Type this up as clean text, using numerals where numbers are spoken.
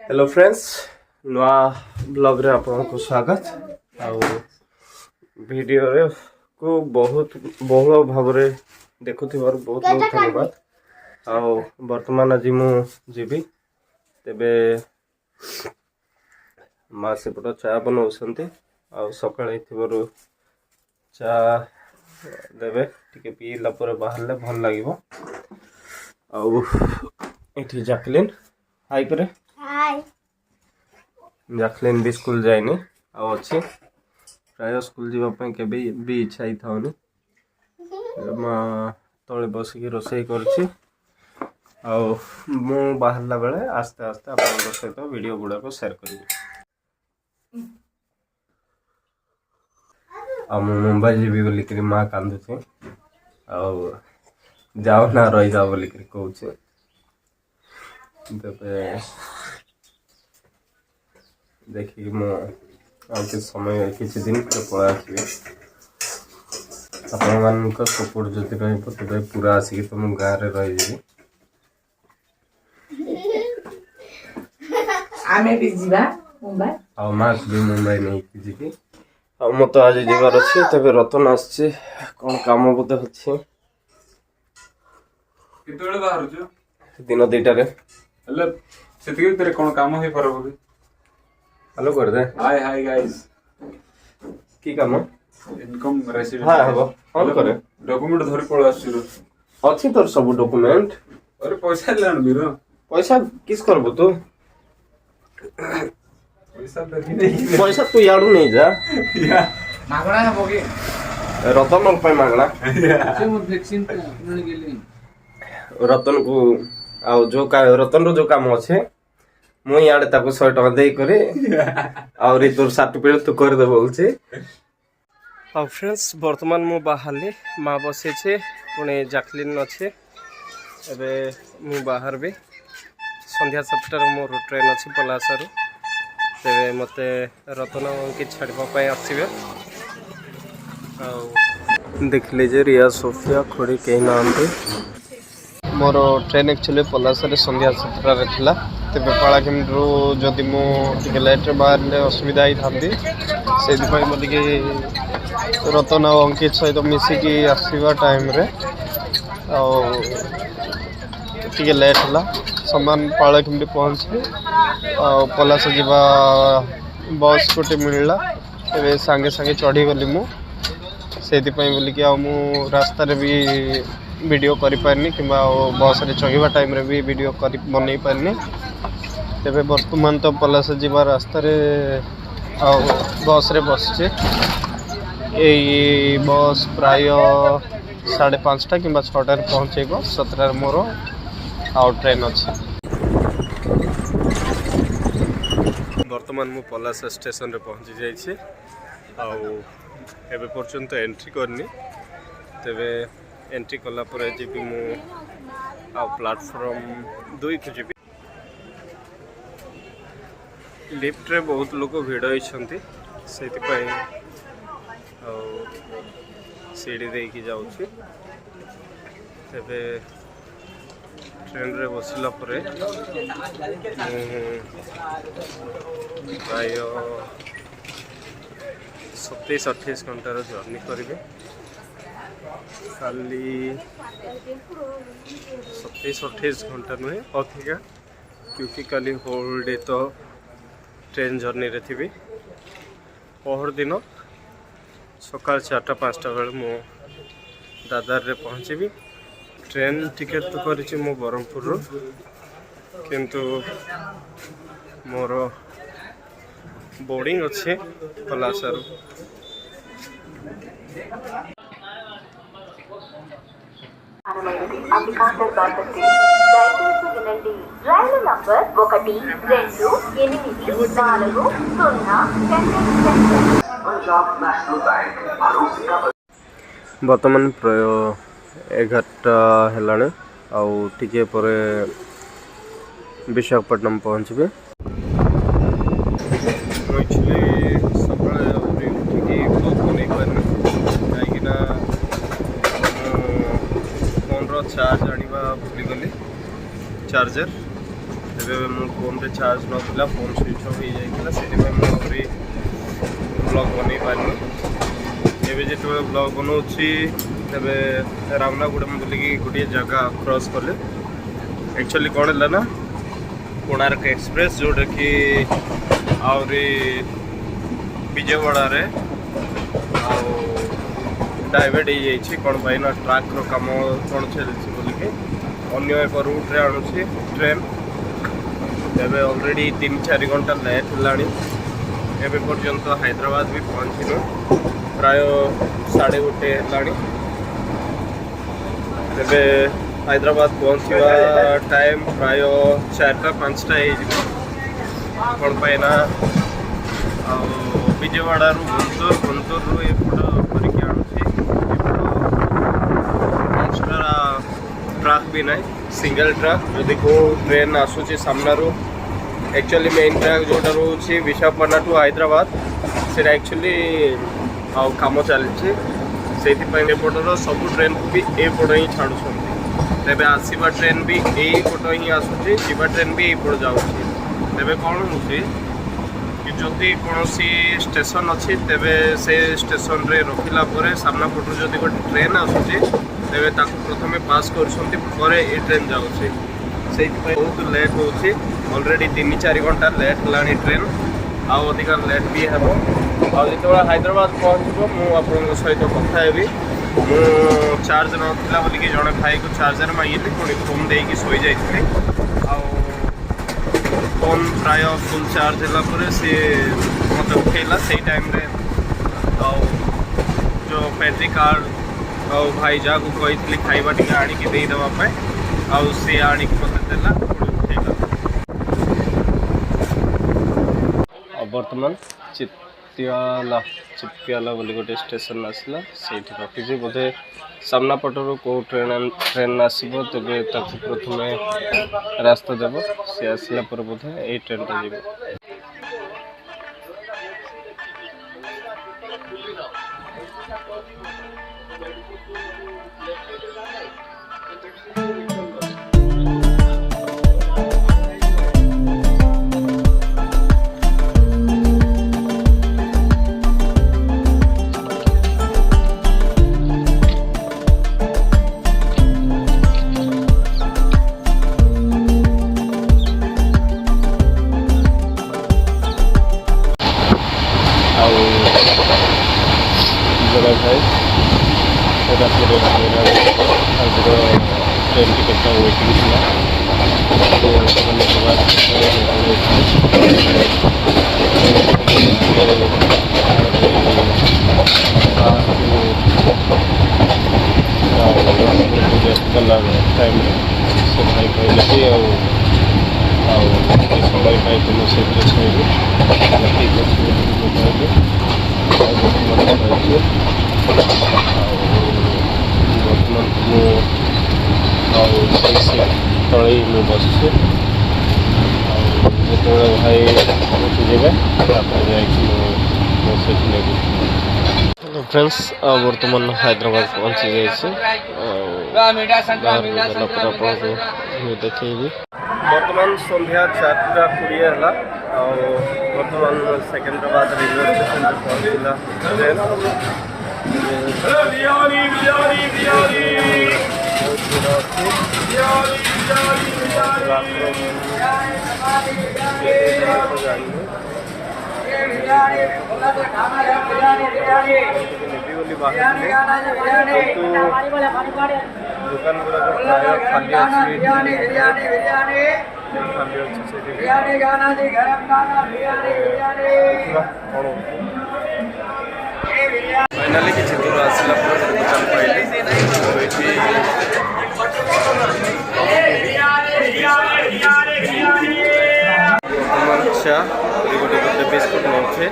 Hello friends नुआ blog रे आपको स्वागत आउ वीडियो रे को बहुत बहुल भाव रे देखुथिबार बहुत बहुत धन्यवाद। आउ वर्तमान आज मु जीवी तेबे माँ सेपट चा बनाउछन्ते आउ सकाळे थिबारु चा देबे टिके पीला पर बाहरले भल लागिवो। आउ एठी जैकलिन हाय करे हाय जैकलिन भी स्कूल जाइनी आ अच्छे प्राय स्कूल जीवाई के भी इच्छा ही थाउनी माँ तले बसिक रोषे कर बाहरला बेले आस्ते आस्ते आप सहित वीडियो गुड़ाक शेयर करी। मुंबई जीवी बोलिक माँ कांदुचे जाओ ना रही जाओ बोलिक कहूचे देखिए मुझे समय किसी दिन पड़ा आपण सपोर्ट जदि रे पूरा आसिक तुम गाँव में रही माँ भी मुंबई नहीं जी मत आज जीवार अच्छे तबे रतन आसचे कौन काम बोधे अच्छे दिन दुईटारे कौन काम है पर हेलो कर दे हाय हाय गाइस की काम इनकम रेसिडेंट हां हबो ऑन करे डॉक्यूमेंट धरि पळ आछिरो अछि तोर सब डॉक्यूमेंट अरे पैसा लान बिरो पैसा किस करबो तू पैसा तू याडू नहीं जा मागणा हबो के रतन पे मागणा से मो वैक्सीन न गेली रतन को आ जो का रतन रो जो काम अछि मु याडे ताको 100 टका देई करे और इ तोर सर्टिफिकेट तो कर दे बोलछे। हां फ्रेंड्स वर्तमान मु बाहरले मां बसे छे पुणे जैकलिन अच्छे एबे मु बाहर भी संध्या 7 मोर ट्रेन अच्छी पलासारू तेरे मते रतन के छाड़वा पाए आसीबे देख लीजिए रिया सोफिया खोड़ी कहीं नांते मोर ट्रेन एक्चुअली पलासा संध्या 7 रे थिला तेबे पालाकेमरू जदि मुझे लेट बाहर असुविधा ही था से मोदी रतन और अंकित सहित मिसिकी आसवा टाइम रे टे लेट है सामान पालाकेमरी पहुँचे पलास जावा बस गोटे मिलला तेरे सांगे सांगे चढ़ी गली मुझे बोलिक रास्ता भी वीडियो करि पारनी कि बस रे चढ़ा टाइम रे भी वीडियो बनई पारनी तेरे वर्तमान तो पलास जावा रास्ता रे बस रे बसचे यही बस प्राय 5:30 कि 6टार पहुँचेब 7 मोर आउ ट्रेन अच्छे। वर्तमान मु पलास स्टेशन रे पहुँची जाइए आबे पर्यंत एंट्री करनी तेरे एंट्री कला पर जीवी मु प्लेटफॉर्म 2 को जीवी लिफ्ट रे बहुत लोग भिड़ होती से सीढ़ी दे की जाऊँगी तेरे ट्रेन रे बसला प्राय 27-28 घंटार जर्नी करेंगे खाली 27-28 घंटा नुहे अधिका क्योंकि काली होल डे तो ट्रेन जर्नी रे थी पहर दिन सकाल 4-5 बेले मो दादार रे पहुँची ट्रेन टिकेट तो करी मो ब्रह्मपुर किंतु मोर बोर्डिंग अच्छे पलासारू రైలు నంబర్ 1 2 8 वर्तमान प्राय 11टा है आउ टिके पर विशाखापट्टनम पहुँचे एक्चुअली सकाଳେ उठिकी ब्लॉग बन पारे कहीं फोन चार्ज आने भूलीगली चार्जर तेरे मो फोन रे चार्ज नथिला फोन स्विच ऑफ हो जाइला सेति में मो फ्री ब्लॉग बनै पानी एबे जेतो ब्लॉग बनौछि तबे रामनागुड़ा में बोलिकी गोटे जगह क्रॉस कले एक्चुअली कौन है ना कोणार्क एक्सप्रेस जोटा कि आहरी विजयवाड़ा रे डाइवर्ट हो जाइए कौन पाई ना ट्रक रो काम कौन चलती बोलिकी अन्य एक रूट रे आणुछि ट्रेन एबे ऑलरेडी 3-4 घंटा लेट होलानी एबे पर्यंत हैदराबाद भी पहुंचिनु प्राय 1:30 हेलानी एबे हैदराबाद पहुंचवा टाइम प्राय 4-5टा कौन पाई ना विजयवाड़ा गुंतूर रु एपट करके आणुछि ट्रक भी ना सिंगल ट्रक जदि को ट्रेन आसूची सामनारू एक्चुअली मेन ट्रक जोटा रोचे विशाखापट्टनम टू हैदराबाद से एक्चुअली काम चलती से एपटर सब ट्रेन को भी एपट ही छाड़ुं तेरे आसवा ट्रेन भी यहीपट ही आसूची जीवा ट्रेन भी यहीपट जाऊँगी तेरे कौन हो जदि कौन स्टेशन अच्छी तेरे से स्टेशन रे रखिला परे सामना पटू जदि गोटे ट्रेन आसूची तेरे प्रथम पास कर ट्रेन जाऊँगी से बहुत लेट हो ऑलरेडी 3-4 घंटा लेट है ट्रेन आउ अधिक लेट भी हे जो हैदराबाद पहुँचो मुझे सहित कथा हेबी मु चार्ज नाला बोलिकी जड़े भाई को चार्जर मांगिली पुणी फोन देकी शोई जाइए फोन प्राय फुल चार्ज है सी मत उठेला से टाइम रे जो बैटरी कार्ड भाई जहाँ को कही खाइबा टी आणिकी देदेवाई आउ सी आणिकी मत देला उठेला बर्तमान चित्तियाला बोली गोटे स्टेशन आसला से रखी बोधे सामना पटर कौ ट्रेन आसो तेरे प्रथम रास्ता देव सी आसला बोधे ये ट्रेन टा जी ट्रेन टिकट का वेटिंग टाइम से भाई कहले कि समय पाई तुम से ठीक अच्छे बर्तमान तले मुझे बस जो भाई उठिजे हेलो फ्रेंड्स बर्तमान हैदराबाद पहुँची जाइए देखी बर्तमान संध्या 4:20 है बर्तमान सेकेंद्राबाद रेलवे स्टेशन पहुँचला दुकान गुड़ा खाली फाइनाली किसी दूर आसला दुकान गोटे बिस्कुट नौचे